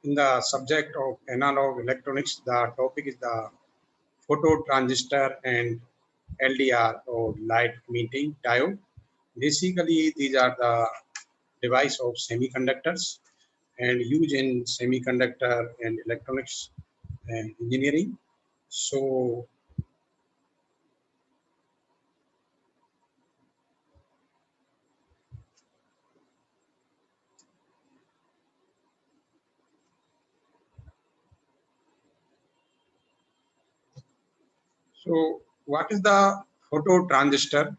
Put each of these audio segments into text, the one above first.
In the subject of analog electronics, the topic is the photo transistor and LDR or light emitting diode. Basically, these are the device of semiconductors and used in semiconductor and electronics engineering. So what is the photo transistor?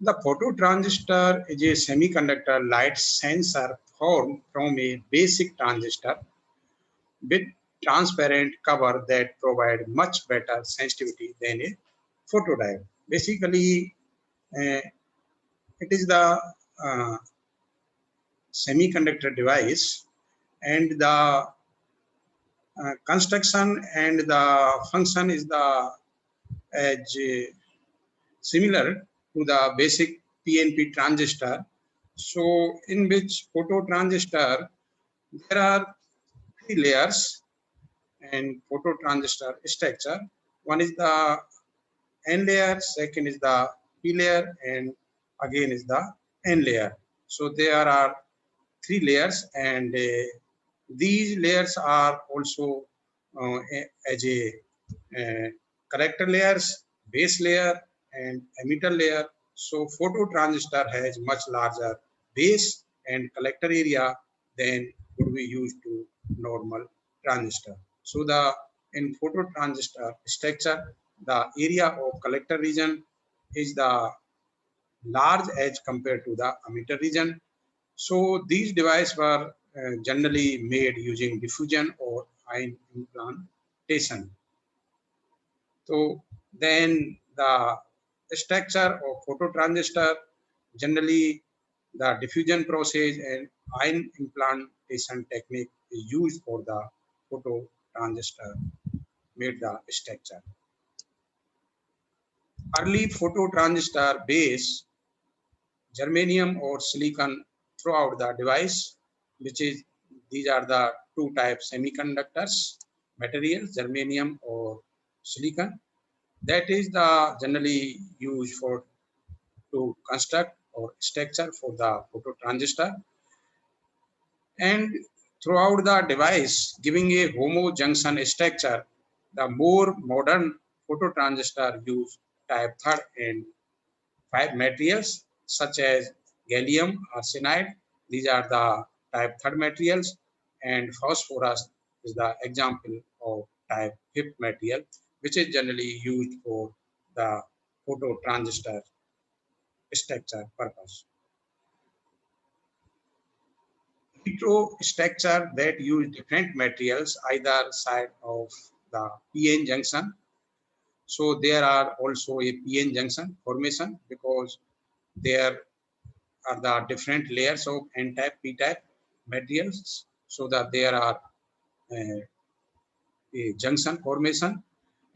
The phototransistor is a semiconductor light sensor formed from a basic transistor with transparent cover that provide much better sensitivity than a photodiode. Basically, it is the semiconductor device, and the construction and the function is the as similar to the basic PNP transistor. So in which phototransistor there are three layers and phototransistor structure. One is the N layer, second is the P layer, and again is the N layer. So there are three layers, and these layers are also as a collector layers, base layer, and emitter layer. So phototransistor has much larger base and collector area than would be used to normal transistor. So the in phototransistor structure, the area of collector region is the large as compared to the emitter region. So these devices were generally made using diffusion or ion implantation. So then the structure of phototransistor, generally the diffusion process and ion implantation technique is used for the phototransistor made the structure. Early phototransistor base germanium or silicon throughout the device, which is these are the two types semiconductors materials, germanium or silicon. That is the generally used for to construct or structure for the phototransistor, and throughout the device giving a homo junction structure. The more modern phototransistor use type 3 and 5 materials such as gallium arsenide. These are the type 3 materials, and phosphorus is the example of type 5 material, which is generally used for the phototransistor structure purpose. Heterostructure that use different materials either side of the PN junction. So there are also a PN junction formation because there are the different layers of N-type, P-type materials, so that there are a junction formation.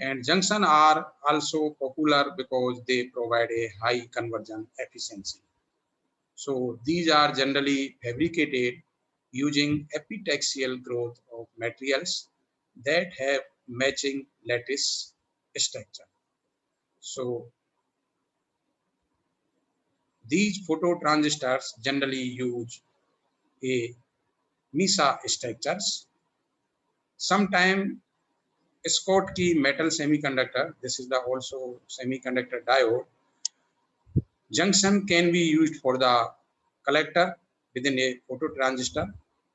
And junction are also popular because they provide a high conversion efficiency. So these are generally fabricated using epitaxial growth of materials that have matching lattice structure. So these phototransistors generally use a MESA structures. Sometimes Schottky metal semiconductor, this is the also semiconductor diode. Junction can be used for the collector within a phototransistor.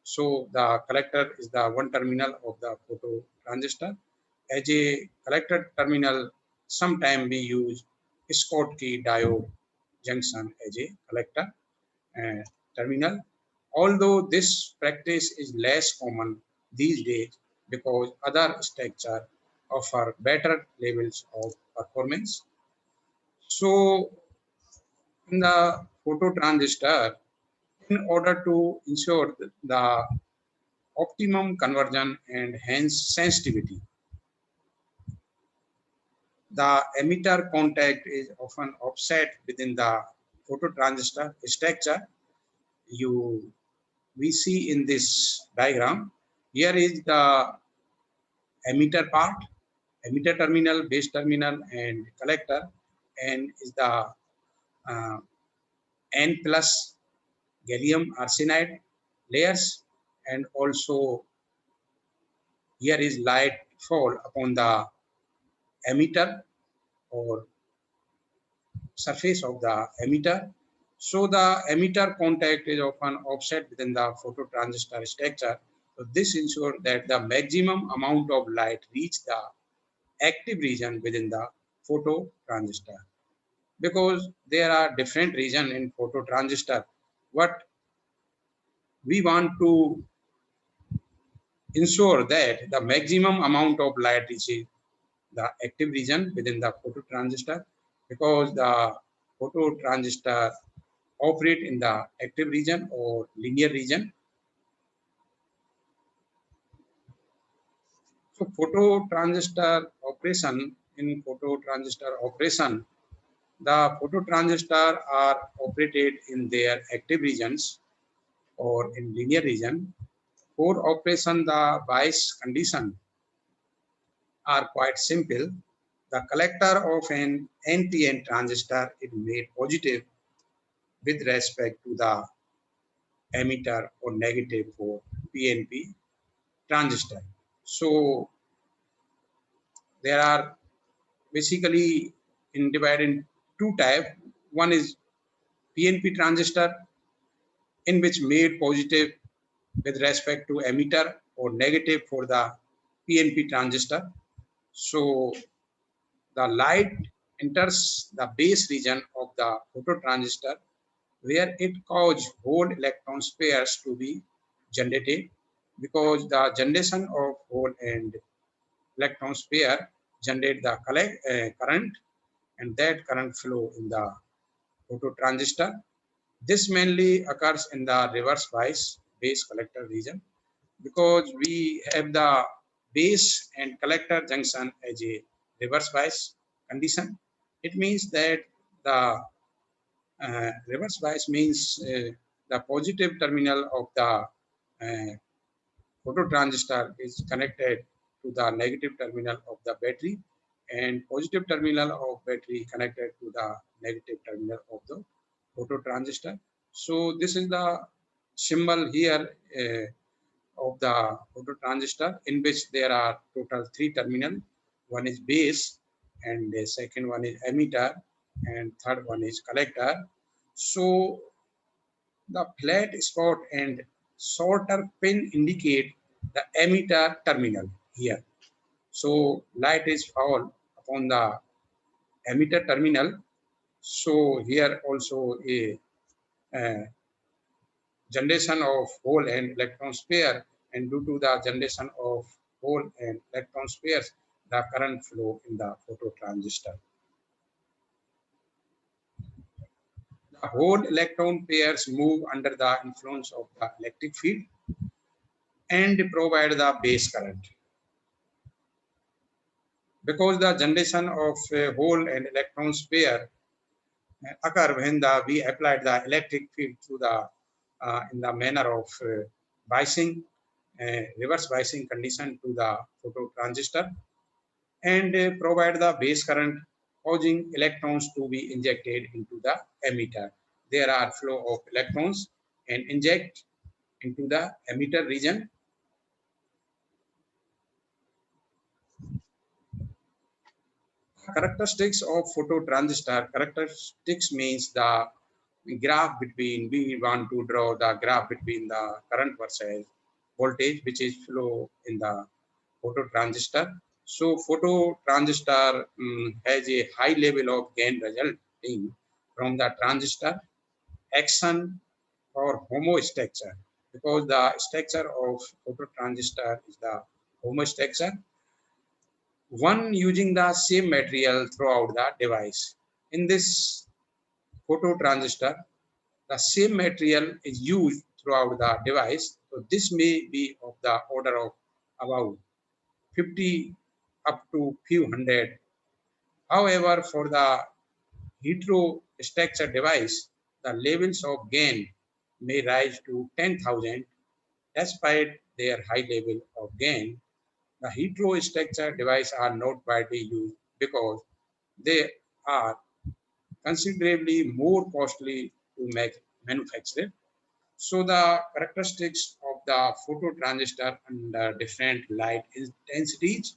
So the collector is the one terminal of the phototransistor. As a collector terminal, sometime we use Schottky diode junction as a collector terminal. Although this practice is less common these days because other structures offer better levels of performance. So in the phototransistor, in order to ensure the optimum conversion and hence sensitivity, the emitter contact is often offset within the phototransistor structure. You we see in this diagram, here is the emitter part, emitter terminal, base terminal, and collector, and is the uh, N plus gallium arsenide layers, and also here is light fall upon the emitter or surface of the emitter. So the emitter contact is often offset within the phototransistor structure. So this ensures that the maximum amount of light reach the active region within the phototransistor. Because there are different regions in phototransistor, what we want to ensure that the maximum amount of light reaches the active region within the phototransistor, because the phototransistor operate in the active region or linear region. So in phototransistor operation, the phototransistor are operated in their active regions or in linear region. For operation, the bias condition are quite simple. The collector of an NPN transistor is made positive with respect to the emitter or negative for PNP transistor. So there are basically divided in two types. One is PNP transistor, in which made positive with respect to emitter or negative for the PNP transistor. So the light enters the base region of the phototransistor, where it causes hole electron pairs to be generated, because the generation of hole and electron pair generate the current, and that current flow in the phototransistor. This mainly occurs in the reverse bias base collector region, because we have the base and collector junction as a reverse bias condition. It means that the reverse bias means the positive terminal of the phototransistor is connected to the negative terminal of the battery, and positive terminal of battery connected to the negative terminal of the phototransistor. So this is the symbol here of the phototransistor, in which there are total three terminals. One is base, and the second one is emitter, and third one is collector. So the flat spot and shorter pin indicate the emitter terminal here. So light is fall upon the emitter terminal. So here also a generation of hole and electron pair, and due to the generation of hole and electron pairs, the current flow in the phototransistor. The hole electron pairs move under the influence of the electric field and provide the base current. Because the generation of hole and electron pair occur when we applied the electric field to the in the manner of biasing, reverse biasing condition to the phototransistor, and provide the base current, causing electrons to be injected into the emitter. There are flow of electrons and inject into the emitter region. Characteristics of phototransistor. Characteristics means the graph between, we want to draw the graph between the current versus voltage, which is flow in the phototransistor. So phototransistor has a high level of gain resulting from the transistor action or homostructure, because the structure of phototransistor is the homostructure, one using the same material throughout the device. In this phototransistor, the same material is used throughout the device. So this may be of the order of about 50 up to few hundred. However, for the heterostructure device, the levels of gain may rise to 10,000 Despite their high level of gain, the heterostructure devices are not widely used because they are considerably more costly to manufacture. So the characteristics of the phototransistor under different light intensities,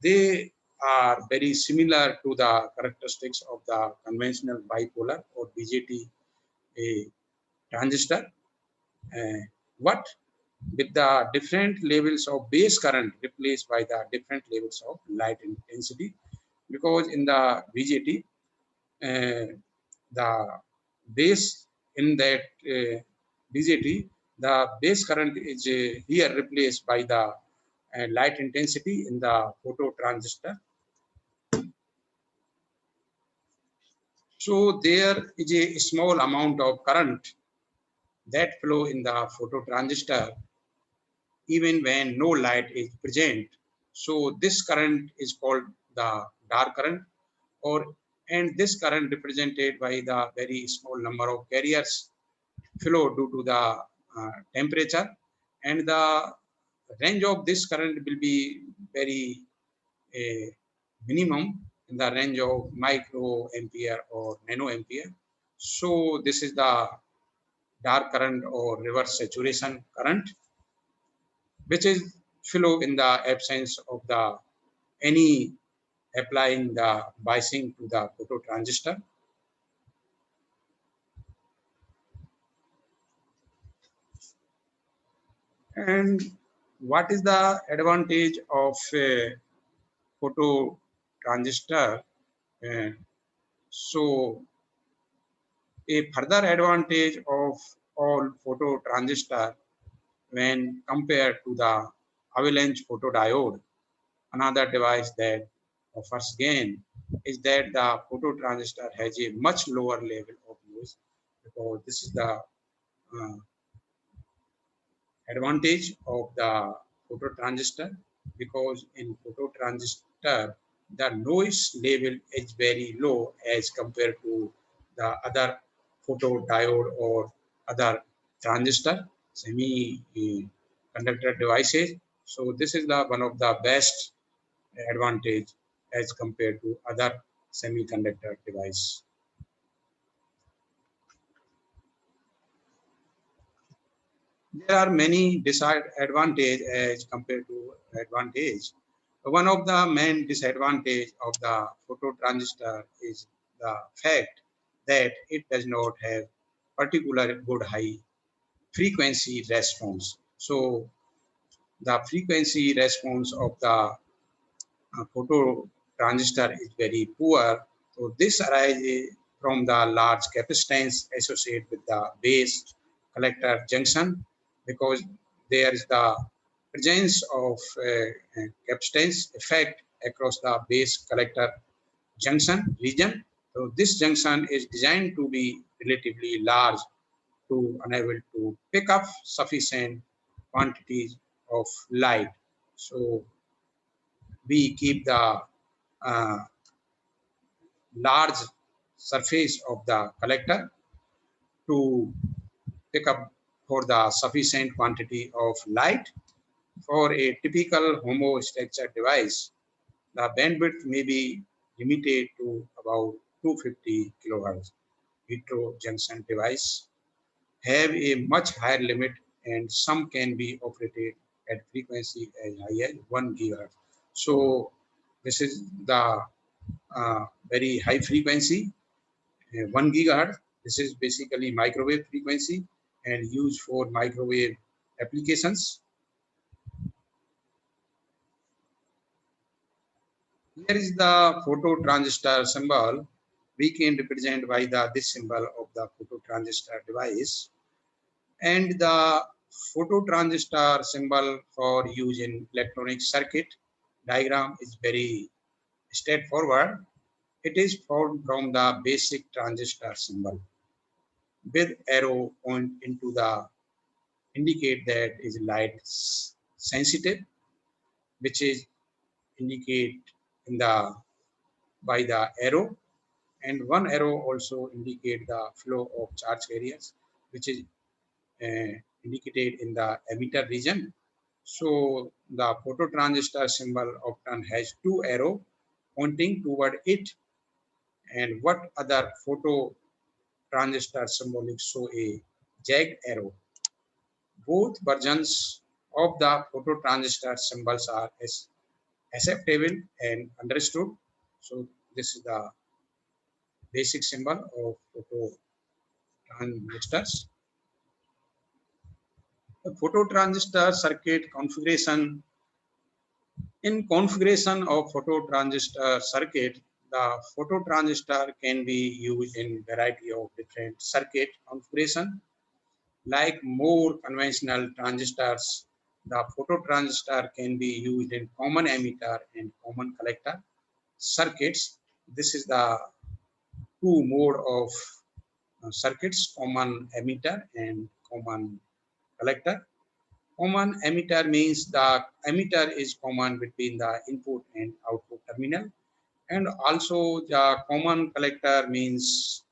they are very similar to the characteristics of the conventional bipolar or BJT transistor. Uh, what with the different levels of base current replaced by the different levels of light intensity, because in the BJT the base in that BJT, the base current is here replaced by the light intensity in the phototransistor. So there is a small amount of current that flow in the phototransistor even when no light is present. So this current is called the dark current, or and this current represented by the very small number of carriers flow due to the temperature, and the range of this current will be very minimum in the range of micro ampere or nano ampere. So this is the dark current or reverse saturation current, which is flow in the absence of the any applying the biasing to the phototransistor. And what is the advantage of photo transistor? Uh, so a further advantage of all photo transistor when compared to the avalanche photodiode, another device that offers gain, is that the photo transistor has a much lower level of noise, because this is the advantage of the phototransistor, because in phototransistor the noise level is very low as compared to the other photodiode or other transistor semi conductor devices. So this is the one of the best advantage as compared to other semiconductor device. There are many disadvantages as compared to advantage. One of the main disadvantage of the phototransistor is the fact that it does not have particular good high frequency response. So the frequency response of the phototransistor is very poor. So this arises from the large capacitance associated with the base collector junction, because there is the presence of capacitance effect across the base collector junction region. So this junction is designed to be relatively large to enable to pick up sufficient quantities of light. So we keep the uh, large surface of the collector to pick up for the sufficient quantity of light. For a typical homostructure device, the bandwidth may be limited to about 250 kilohertz. Heterojunction device have a much higher limit, and some can be operated at frequency as high as 1 gigahertz. So this is the very high frequency, 1 gigahertz. This is basically microwave frequency and used for microwave applications. Here is the phototransistor symbol. We can represent by this symbol of the phototransistor device. And the phototransistor symbol for use in electronic circuit diagram is very straightforward. It is formed from the basic transistor symbol with arrow point into the indicate that is light sensitive, which is indicate in the by the arrow, and one arrow also indicate the flow of charge carriers, which is indicated in the emitter region. So the phototransistor symbol often has two arrows pointing toward it, and what other phototransistor symbolic show a jagged arrow. Both versions of the phototransistor symbols are acceptable and understood. So this is the basic symbol of phototransistors. The phototransistor circuit configuration. In configuration of phototransistor circuit, the phototransistor can be used in variety of different circuit configuration. Like more conventional transistors, the phototransistor can be used in common emitter and common collector circuits. This is the two mode of circuits, common emitter and common collector. Common emitter means the emitter is common between the input and output terminal, and also the common collector means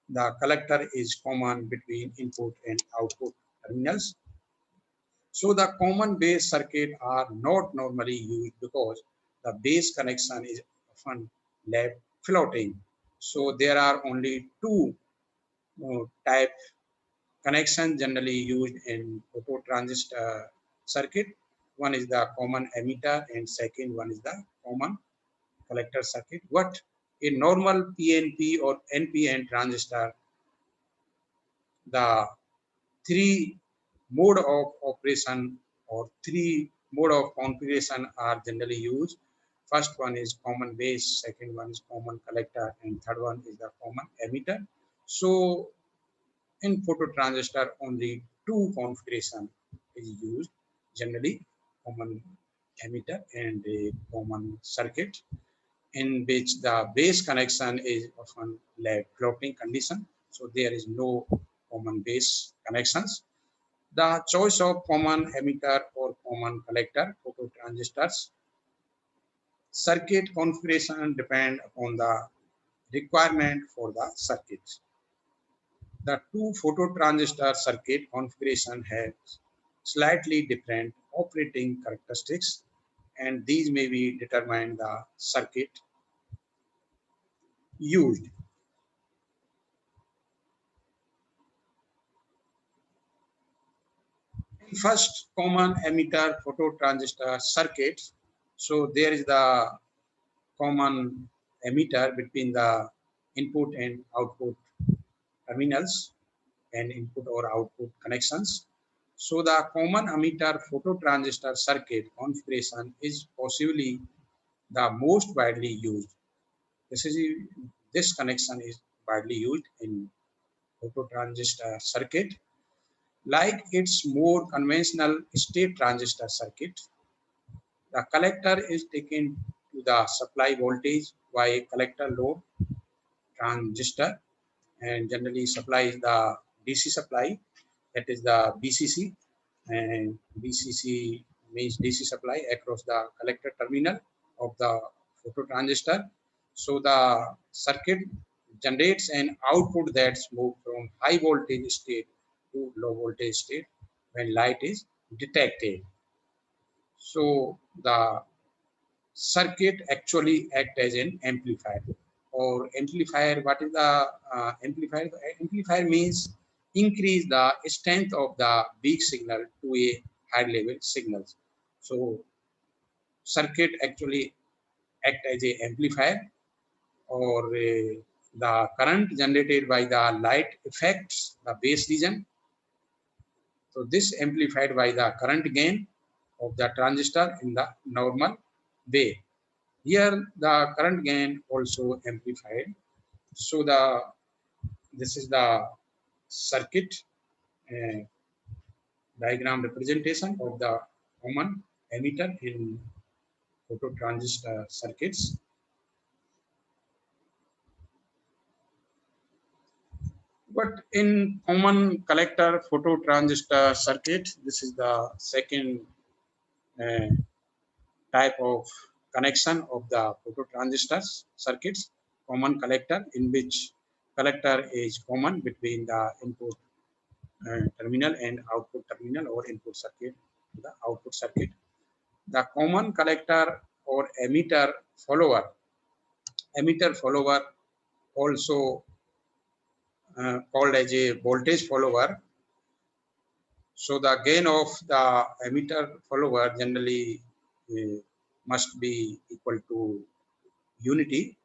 the collector is common between input and output terminals. So the common base circuit are not normally used because the base connection is often left floating. So there are only two type connection generally used in phototransistor circuit. One is the common emitter and second one is the common collector circuit. What a normal PNP or NPN transistor, the three mode of operation or three mode of configuration are generally used. First one is common base, second one is common collector, and third one is the common emitter. So in phototransistor, only two configuration is used, generally common emitter and a common circuit, in which the base connection is often left floating condition. So there is no common base connections. The choice of common emitter or common collector phototransistors circuit configuration depend upon the requirement for the circuit. The two phototransistor circuit configuration has slightly different operating characteristics, and these may be determine the circuit used. First, common emitter phototransistor circuit. So there is the common emitter between the input and output terminals and input or output connections. So the common emitter phototransistor circuit configuration is possibly the most widely used. This is this connection is widely used in phototransistor circuit. Like its more conventional state transistor circuit, the collector is taken to the supply voltage by a collector load transistor, and generally supplies the DC supply, that is the BCC, and BCC means DC supply across the collector terminal of the phototransistor. So the circuit generates an output that's moved from high voltage state to low voltage state when light is detected. So the circuit actually act as an amplifier. Or amplifier, what is the amplifier? The amplifier means increase the strength of the weak signal to a high level signals. So circuit actually act as a amplifier, or the current generated by the light affects the base region. So this amplified by the current gain of the transistor in the normal way. Here the current gain also amplified. So this is the circuit uh, diagram representation of the common emitter in phototransistor circuits. But in common collector phototransistor circuit, this is the second uh, type of connection of the phototransistor circuits, common collector, in which collector is common between the input terminal and output terminal or input circuit to the output circuit. The common collector or emitter follower also called as a voltage follower. So the gain of the emitter follower generally must be equal to unity.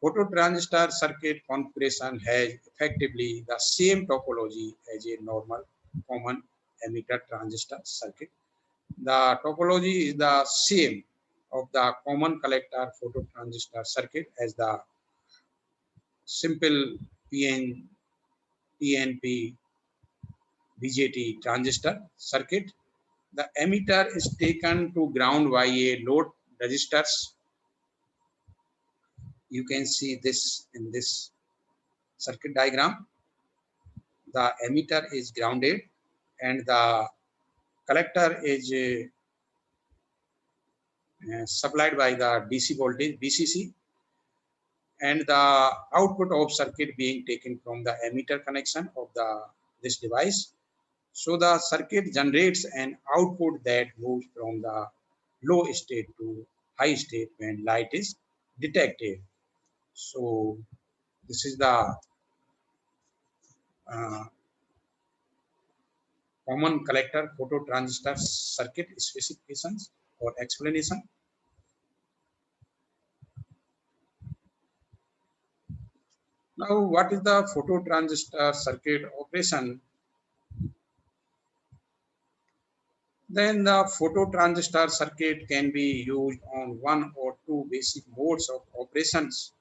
Phototransistor circuit configuration has effectively the same topology as a normal common emitter transistor circuit. The topology is the same of the common collector phototransistor circuit as the simple PNP BJT transistor circuit. The emitter is taken to ground by a load resistors. You can see this in this circuit diagram. The emitter is grounded and the collector is supplied by the DC voltage VCC, and the output of circuit being taken from the emitter connection of this device. So the circuit generates an output that moves from the low state to high state when light is detected. So this is the uh, common collector phototransistor circuit specifications or explanation. Now, what is the phototransistor circuit operation? Then the phototransistor circuit can be used on one or two basic modes of operations.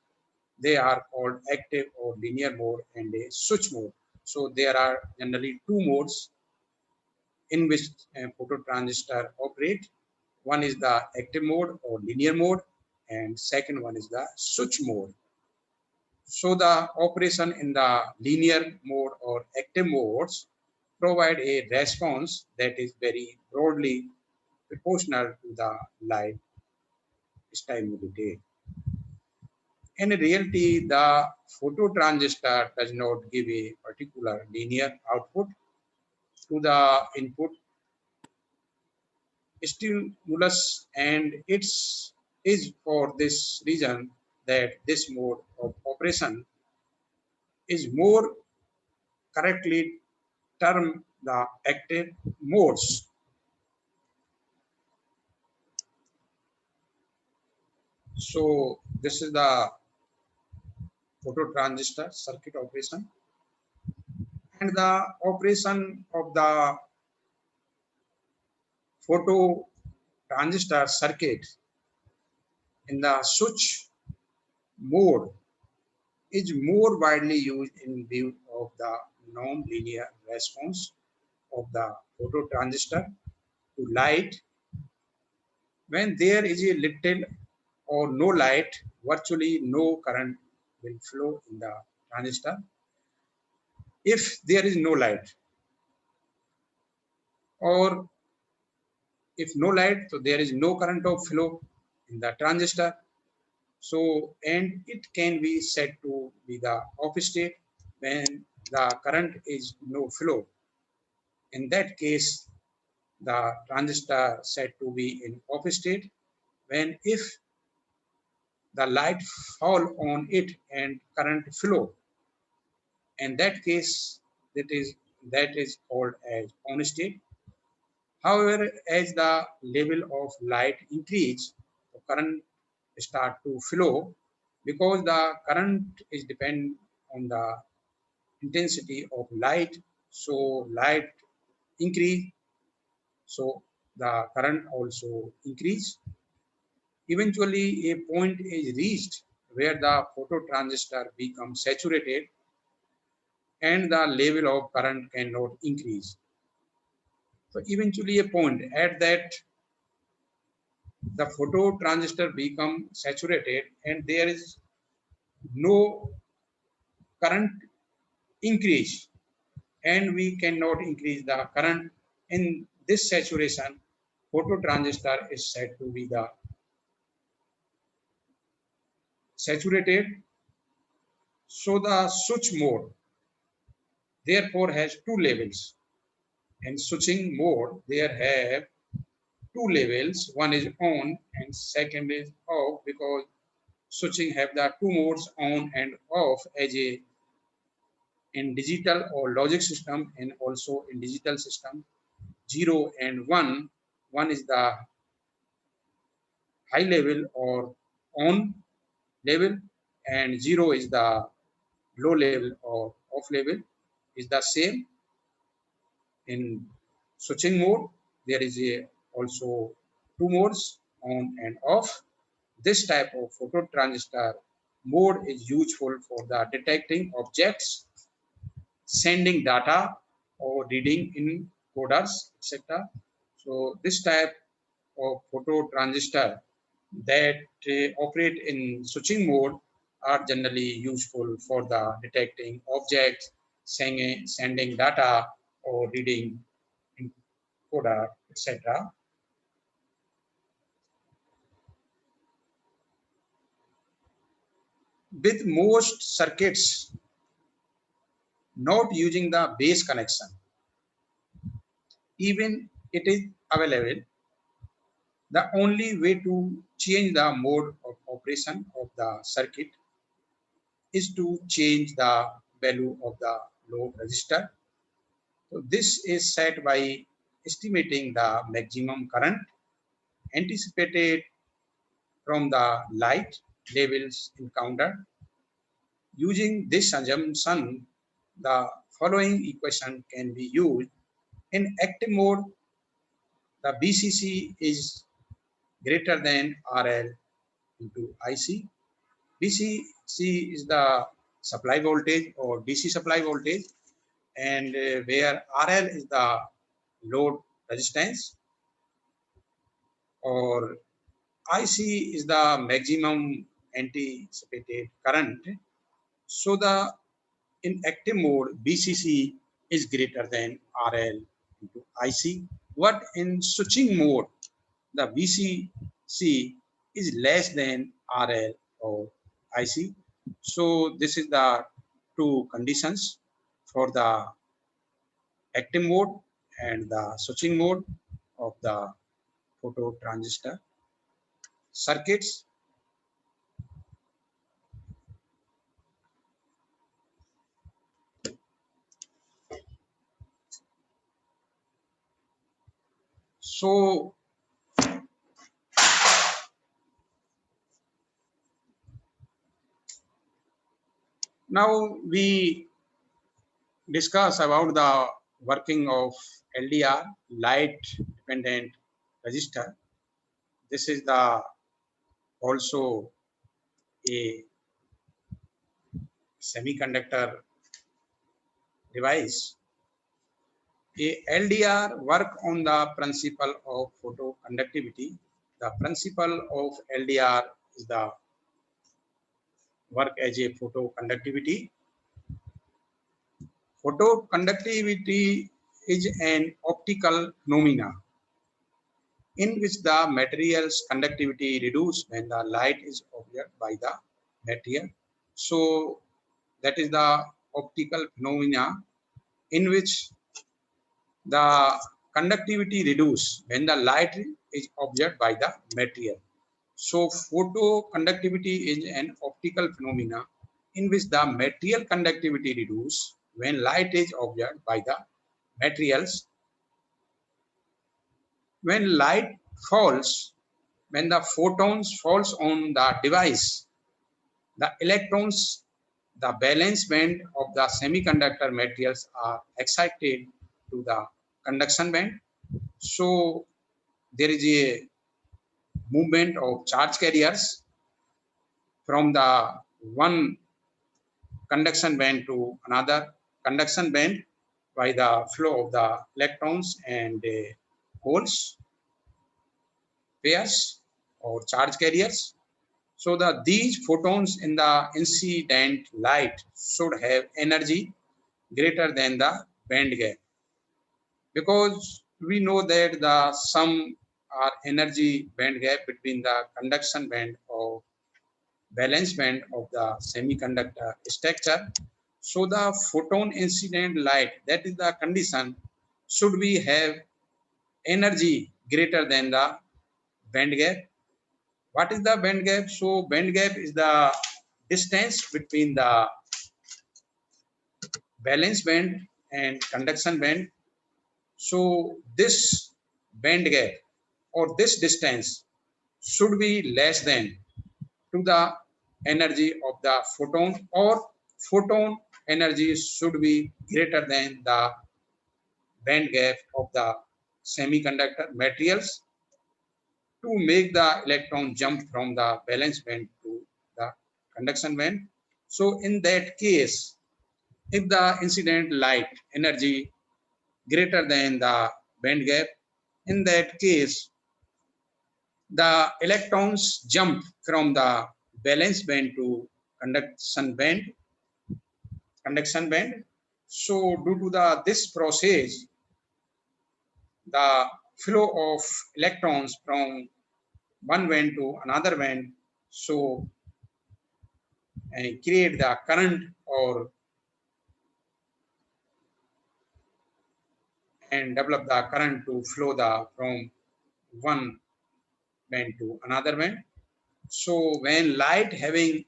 They are called active or linear mode and a switch mode. So there are generally two modes in which a phototransistor operate. One is the active mode or linear mode, and second one is the switch mode. So the operation in the linear mode or active modes provide a response that is very broadly proportional to the light stimulated. In reality, the phototransistor does not give a particular linear output to the input stimulus, and it's is for this reason that this mode of operation is more correctly termed the active modes. So this is the phototransistor circuit operation, and the operation of the phototransistor circuit in the switch mode is more widely used in view of the non-linear response of the phototransistor to light. When there is a little or no light, virtually no current will flow in the transistor. If there is no light, or if no light, so there is no current of flow in the transistor. So, and it can be said to be the off state when the current is no flow. In that case, the transistor said to be in off state when if the light fall on it and current flow. In that case, that is called as on state. However, as the level of light increase, the current start to flow because the current is depend on the intensity of light. So light increase, so the current also increase. Eventually, a point is reached where the phototransistor becomes saturated and the level of current cannot increase. So eventually a point at that the phototransistor become saturated and there is no current increase, and we cannot increase the current. In this saturation, phototransistor is said to be the saturated. So the switch mode therefore has two levels. In switching mode, there have two levels. One is on and second is off, because switching have the two modes on and off as a in digital or logic system, and also in digital system 0 and 1. One is the high level or on level, and 0 is the low level or off level. Is the same in switching mode. There is a also two modes, on and off. This type of phototransistor mode is useful for the detecting objects, sending data, or reading in coders, etc. So this type of phototransistor that operate in switching mode are generally useful for the detecting objects, sending data, or reading in coder, etc. With most circuits not using the base connection, even it is available, the only way to change the mode of operation of the circuit is to change the value of the load resistor. So this is set by estimating the maximum current anticipated from the light levels encountered. Using this assumption, the following equation can be used. In active mode, the BCC is greater than RL into IC. BCC is the supply voltage or DC supply voltage, and where RL is the load resistance, or IC is the maximum anticipated current. So the in active mode, BCC is greater than RL into IC. What in switching mode, the BCC is less than RL or IC. So this is the two conditions for the active mode and the switching mode of the phototransistor circuits. So now we discuss about the working of LDR, light dependent resistor. This is the also a semiconductor device. A LDR work on the principle of photoconductivity. The principle of LDR is the work as a photoconductivity. Photoconductivity is an optical phenomena in which the material's conductivity reduced when the light is observed by the material. So that is the optical phenomena in which the conductivity reduced when the light is observed by the material. So photoconductivity is an optical phenomena in which the material conductivity reduces when light is observed by the materials. When light falls, when the photons falls on the device, the electrons, the valence band of the semiconductor materials are excited to the conduction band. So there is a movement of charge carriers from the one conduction band to another conduction band by the flow of the electrons and holes pairs or charge carriers. So these photons in the incident light should have energy greater than the band gap, because we know that the sum or energy band gap between the conduction band of valence band of the semiconductor structure. So the photon incident light, that is the condition should we have energy greater than the band gap? What is the band gap? So band gap is the distance between the valence band and conduction band. So this band gap or this distance should be less than to the energy of the photon, or photon energy should be greater than the band gap of the semiconductor materials to make the electron jump from the valence band to the conduction band. So in that case, if the incident light energy greater than the band gap, in that case the electrons jump from the valence band to conduction band So due to the this process, the flow of electrons from one band to another band, so create the current or and develop the current to flow the from one band to another band. So when light having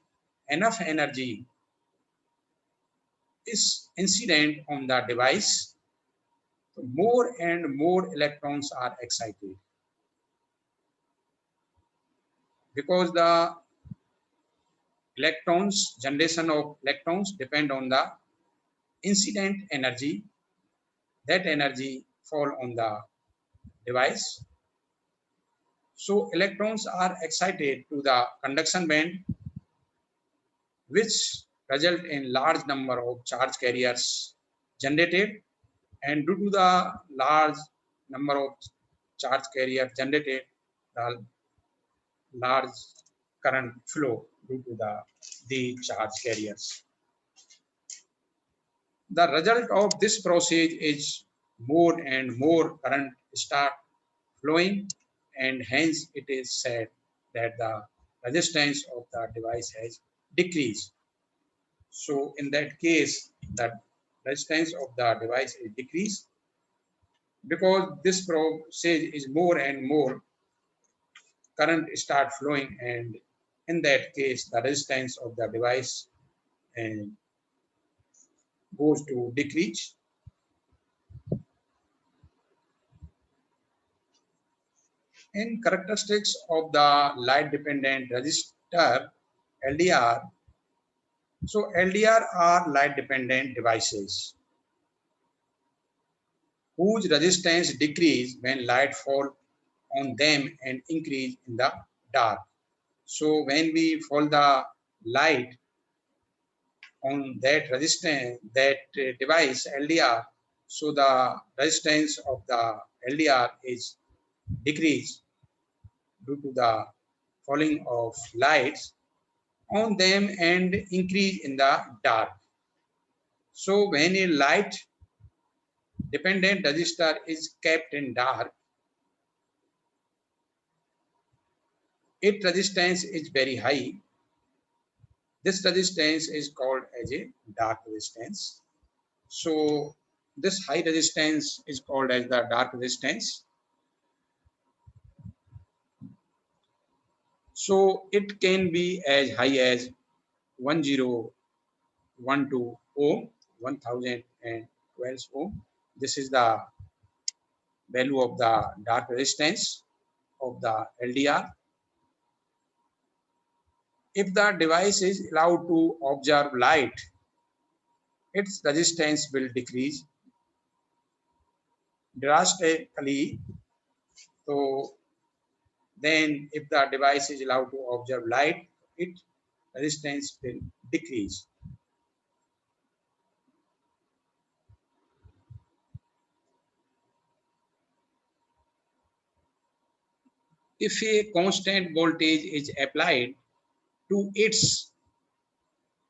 enough energy is incident on the device, more and more electrons are excited, because the electrons generation of electrons depend on the incident energy. That energy fall on the device. So electrons are excited to the conduction band, which result in large number of charge carriers generated, and due to the large number of charge carrier generated, the large current flow due to the charge carriers. The result of this process is more and more current start flowing, and hence it is said that the resistance of the device has decreased. So in that case, the resistance of the device is decreased because this process is more and more current start flowing, and in that case, the resistance of the device goes to decrease. In characteristics of the light dependent resistor LDR, so LDR are light dependent devices whose resistance decrease when light fall on them and increase in the dark. So when we fall the light on that resistance, that device LDR, so the resistance of the LDR is decreased due to the falling of lights on them and increase in the dark. So when a light dependent resistor is kept in dark, its resistance is very high. This resistance is called as a dark resistance. So this high resistance is called as the dark resistance. So it can be as high as 1012 ohm, 1012 ohm. This is the value of the dark resistance of the LDR. If the device is allowed to observe light, its resistance will decrease drastically. So then if the device is allowed to observe light, its resistance will decrease. If a constant voltage is applied to its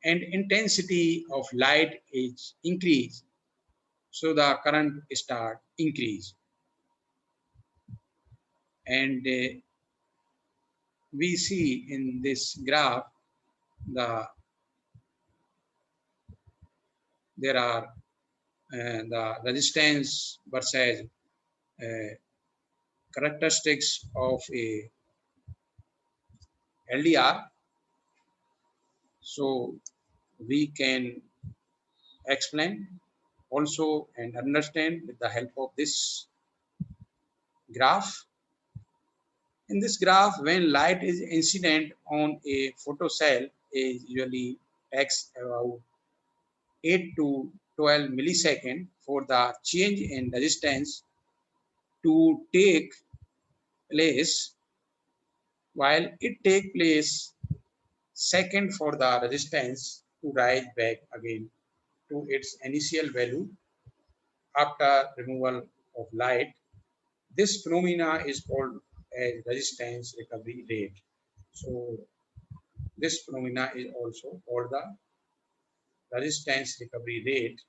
and intensity of light is increased, so the current start increase. And we see in this graph there are the resistance versus characteristics of a LDR. So we can explain also and understand with the help of this graph. In this graph, when light is incident on a photocell, it usually takes about 8 to 12 milliseconds for the change in resistance to take place, while it take place second for the resistance to rise back again to its initial value after removal of light. This phenomena is called as resistance recovery rate. So this phenomena is also called the resistance recovery rate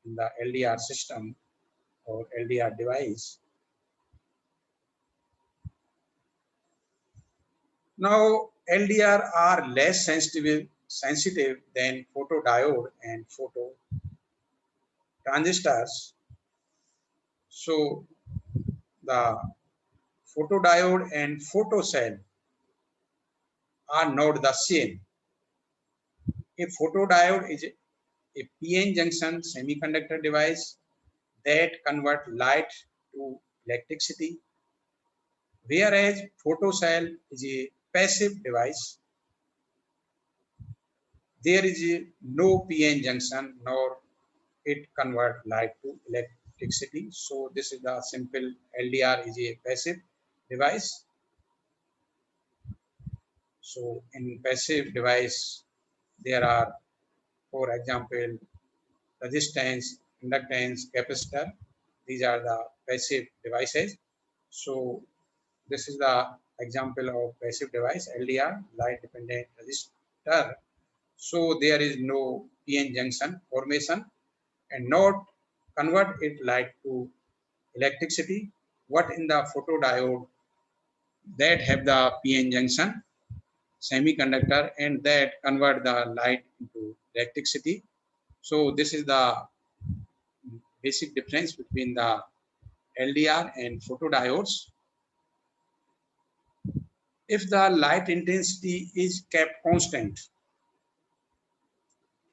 in the LDR system or LDR device. Now, LDR are less sensitive than photodiode and phototransistors. So, the photodiode and photocell are not the same. A photodiode is a PN junction semiconductor device that converts light to electricity, whereas photocell is a passive device. There is no PN junction nor it convert light to electricity. So this is the simple LDR is a passive device. So in passive device, there are, for example, resistance, inductance, capacitor. These are the passive devices. So this is the example of passive device, LDR, light dependent resistor. So there is no PN junction formation and not convert it light to electricity. What in the photodiode that have the PN junction semiconductor and that convert the light into electricity. So this is the basic difference between the LDR and photodiodes. If the light intensity is kept constant,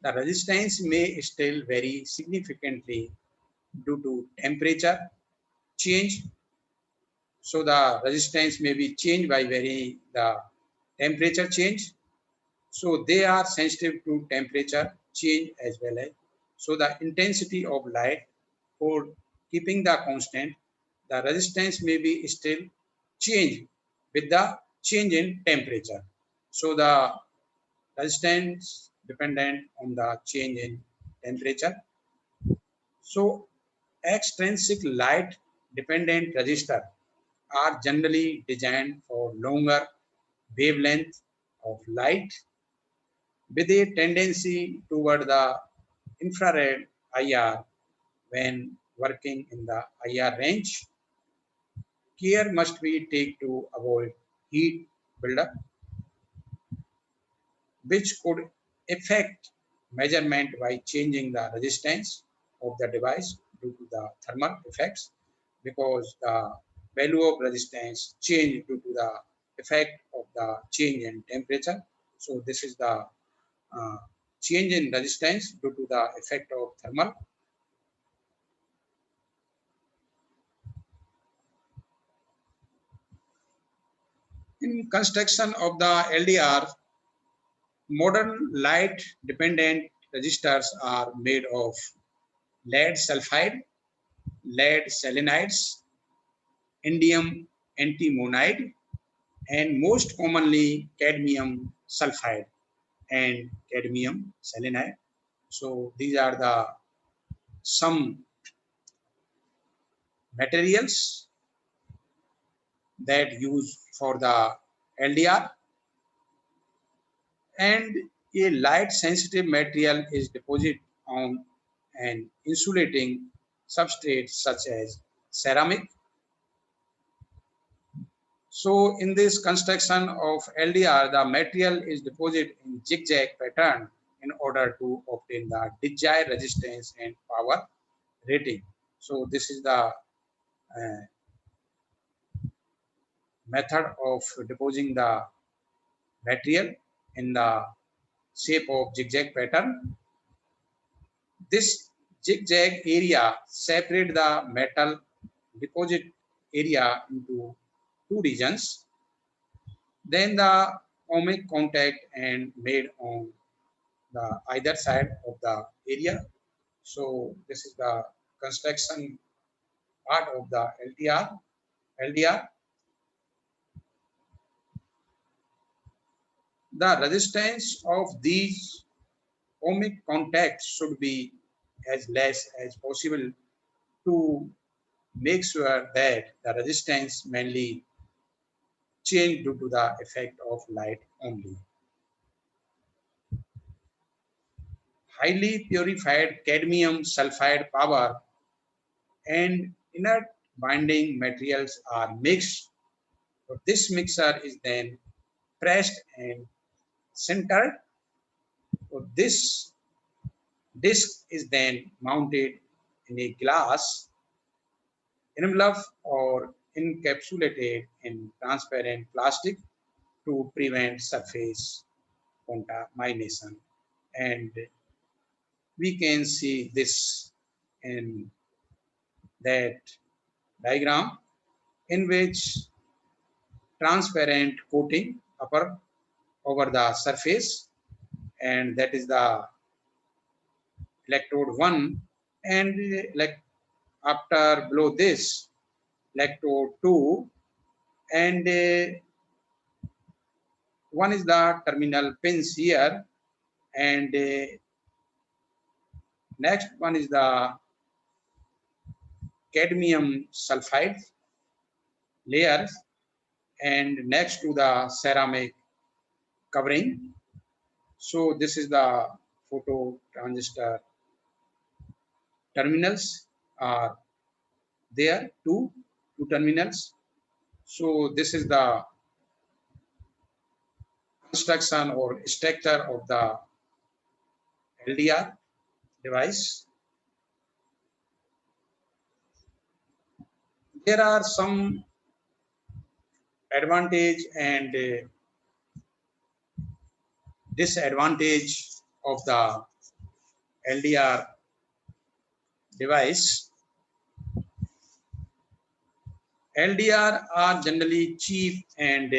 the resistance may still vary significantly due to temperature change. So the resistance may be changed by varying the temperature change. So they are sensitive to temperature change as well as. So the intensity of light for keeping the constant, the resistance may be still changed with the change in temperature. So the resistance dependent on the change in temperature. So extrinsic light dependent resistor are generally designed for longer wavelength of light with a tendency toward the infrared IR. When working in the IR range, care must be taken to avoid heat buildup, which could affect measurement by changing the resistance of the device due to the thermal effects, because the value of resistance change due to the effect of the change in temperature. So this is the uh, change in resistance due to the effect of thermal. In construction of the LDR, modern light dependent resistors are made of lead sulfide, lead selenides, indium antimonide, and most commonly cadmium sulfide and cadmium selenide. So these are the some materials that use for the LDR, and a light sensitive material is deposited on an insulating substrate such as ceramic. So in this construction of LDR, the material is deposited in zigzag pattern in order to obtain the desired resistance and power. rating. So this is the method of depositing the material in the shape of zigzag pattern. This zigzag area separate the metal deposit area into two regions. Then the ohmic contact and made on the either side of the area. So this is the construction part of the LDR. The resistance of these ohmic contacts should be as less as possible to make sure that the resistance mainly change due to the effect of light only. Highly purified cadmium sulfide powder and inert binding materials are mixed. So this mixture is then pressed and centered. So this disc is then mounted in a glass envelope or encapsulated in transparent plastic to prevent surface contamination. And we can see this in that diagram in which transparent coating upper over the surface, and that is the electrode 1, and like after below this electrode 2, and one is the terminal pins here, and next one is the cadmium sulfide layer, and next to the ceramic covering. So this is the photo transistor terminals are there, two terminals. So this is the construction or structure of the LDR device. There are some advantage and disadvantage of the LDR device. LDR are generally cheap and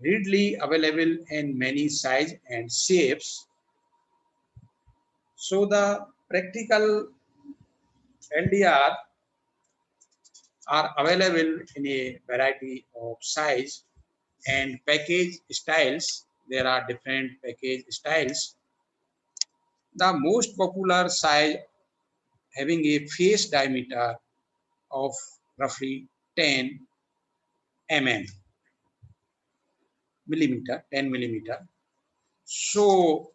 readily available in many sizes and shapes. So the practical LDR are available in a variety of size and package styles. There are different package styles. The most popular size having a face diameter of roughly 10 millimeter, 10 millimeter. So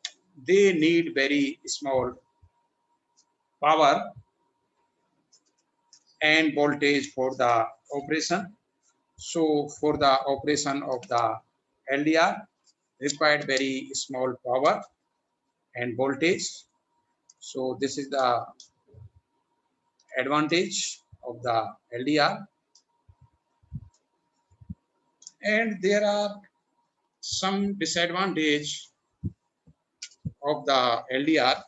they need very small power and voltage for the operation. So for the operation of the LDR required very small power and voltage. So this is the advantage of the LDR. And there are some disadvantage of the LDR.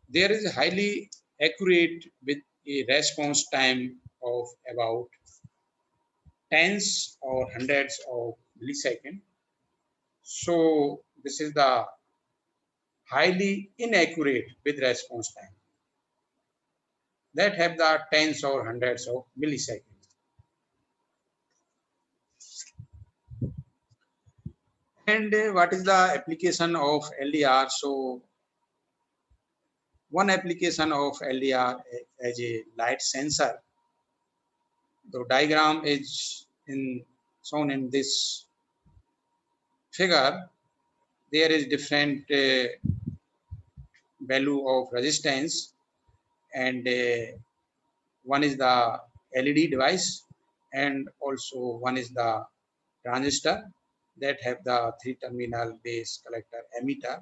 There is highly accurate with a response time of about tens or hundreds of milliseconds. So this is the highly inaccurate with response time that have the tens or hundreds of milliseconds. And what is the application of LDR? So one application of LDR as a light sensor. The diagram is shown in this figure. There is different value of resistance, and one is the LED device, and also one is the transistor that have the 3-terminal base collector emitter,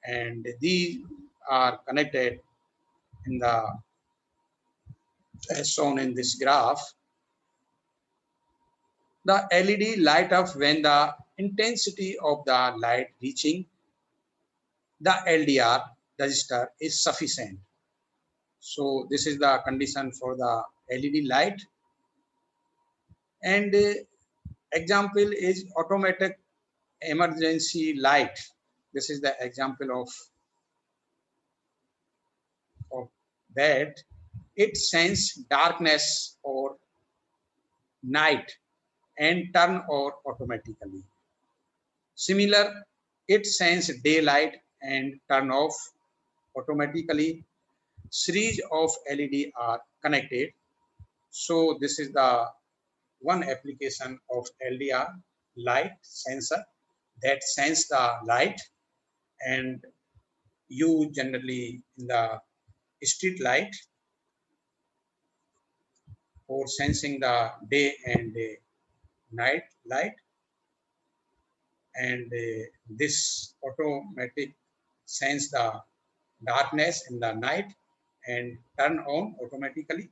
and these are connected in the as shown in this graph. The LED light up when the intensity of the light reaching the LDR register is sufficient. So this is the condition for the LED light. And example is automatic emergency light. This is the example of that. It sense darkness or night and turn on automatically. Similar, it sense daylight and turn off automatically. Series of LED are connected. So this is the one application of LDR light sensor that sense the light, and you generally in the street light for sensing the day and night light, and this automatic sense the darkness in the night and turn on automatically,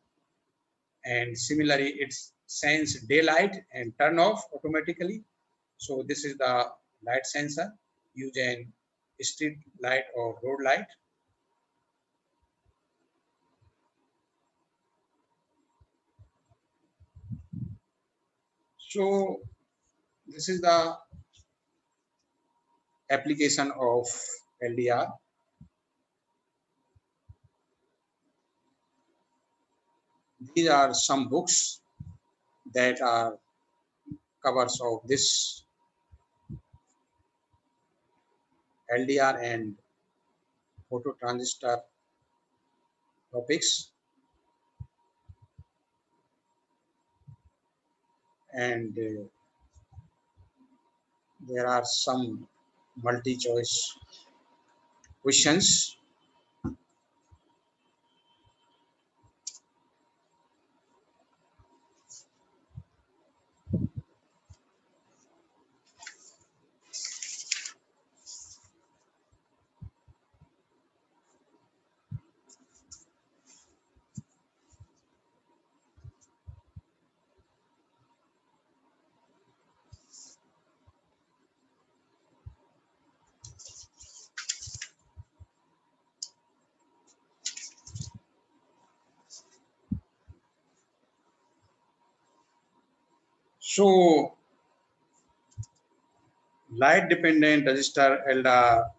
and similarly it's sense daylight and turn off automatically. So this is the light sensor used in street light or road light. So this is the application of LDR. These are some books that are covers of this LDR and phototransistor topics, and there are some multi-choice questions. So light dependent resistor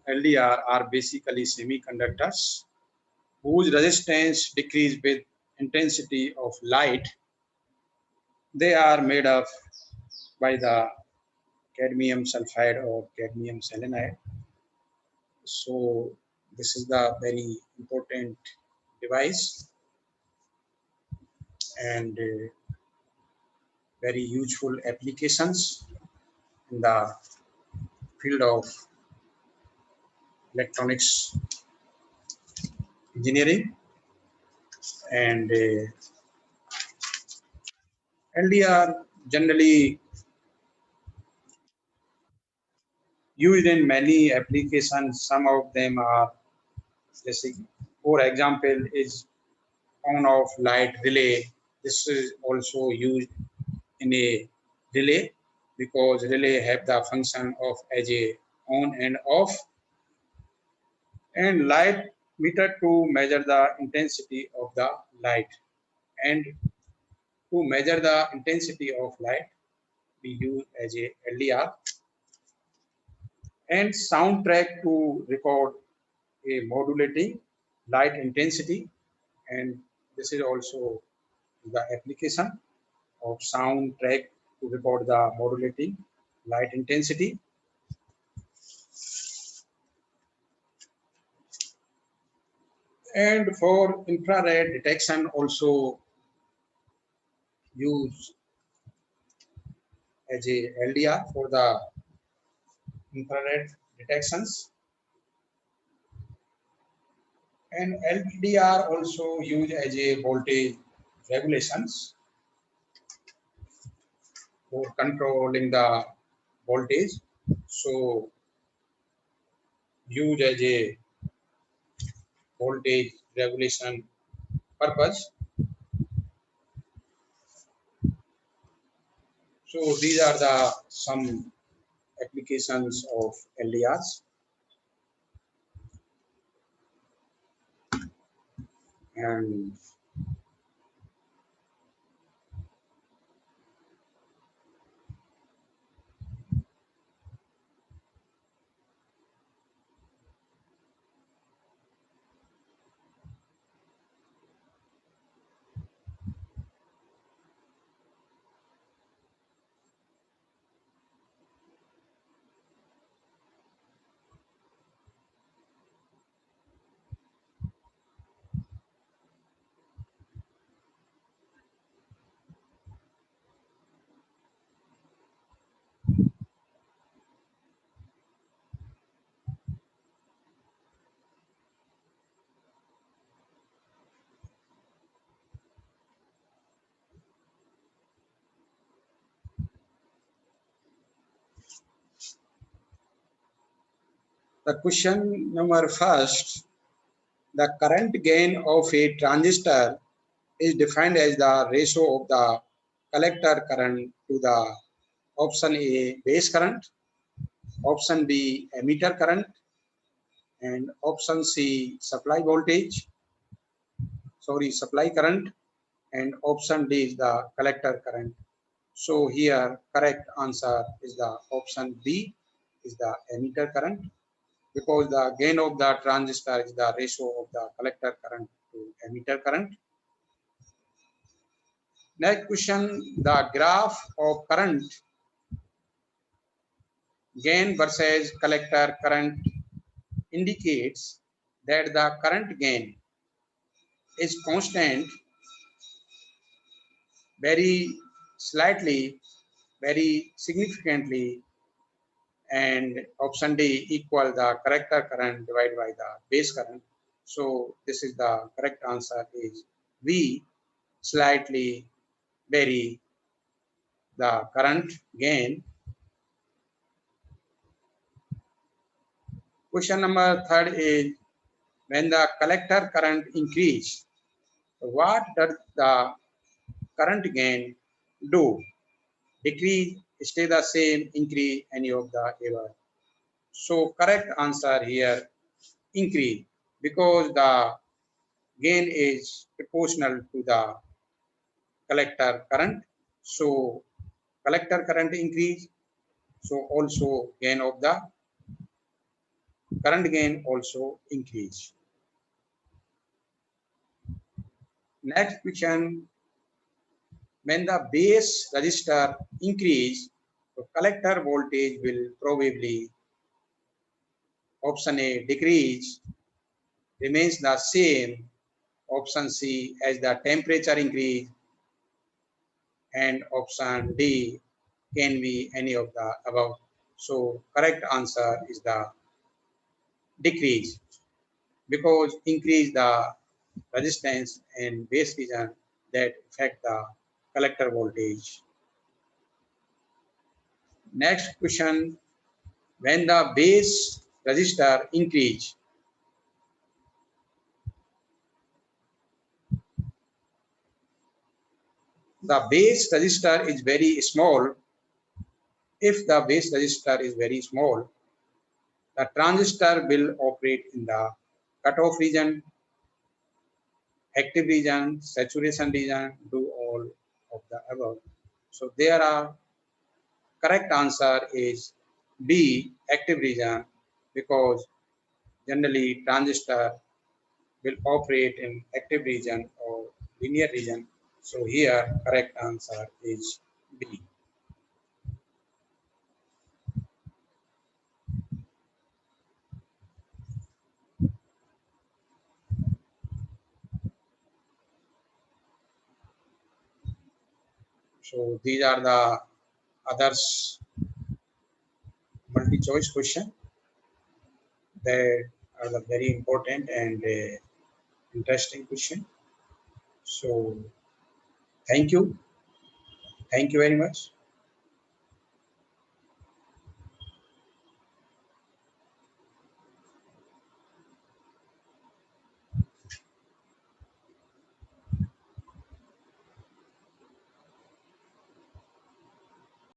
LDR are basically semiconductors whose resistance decrease with intensity of light. They are made of by the cadmium sulfide or cadmium selenide. So this is the very important device and very useful applications in the field of electronics engineering. And LDR generally used in many applications. Some of them are, for example, is on-off light relay. This is also used in a relay because relay have the function of as a on and off, and light meter to measure the intensity of the light, and to measure the intensity of light we use as a LDR, and soundtrack to record a modulating light intensity, and this is also the application of soundtrack to record the modulating light intensity. And for infrared detection also use as a LDR for the infrared detections, and LDR also used as a voltage regulations for controlling the voltage. So used as a voltage regulation purpose. So these are the some applications of LDRs. And the question number first, the current gain of a transistor is defined as the ratio of the collector current to the option A base current, option B emitter current, and option C supply current, and option D is the collector current. So here correct answer is the option B is the emitter current, because the gain of the transistor is the ratio of the collector current to emitter current. Next question, the graph of current gain versus collector current indicates that the current gain is constant very slightly, very significantly, and option D equal the collector current divided by the base current. So this is the correct answer is V, slightly vary the current gain. Question number third is, when the collector current increase, what does the current gain do? Decrease, stay the same, increase, any of the above. So correct answer here, increase, because the gain is proportional to the collector current. So collector current increase, so also gain of the current gain also increase. Next question, when the base resistor increase, the collector voltage will probably option A decrease, remains the same, option C as the temperature increase, and option D can be any of the above. So correct answer is the decrease, because increase the resistance and base region that affect the collector voltage. Next question, when the base resistor increase, the base resistor is very small. If the base resistor is very small, the transistor will operate in the cutoff region, active region, saturation region, do all of the above. So there are correct answer is B, active region, because generally transistor will operate in active region or linear region. So here correct answer is B. So these are the others multi-choice question that are the very important and interesting question. So thank you very much.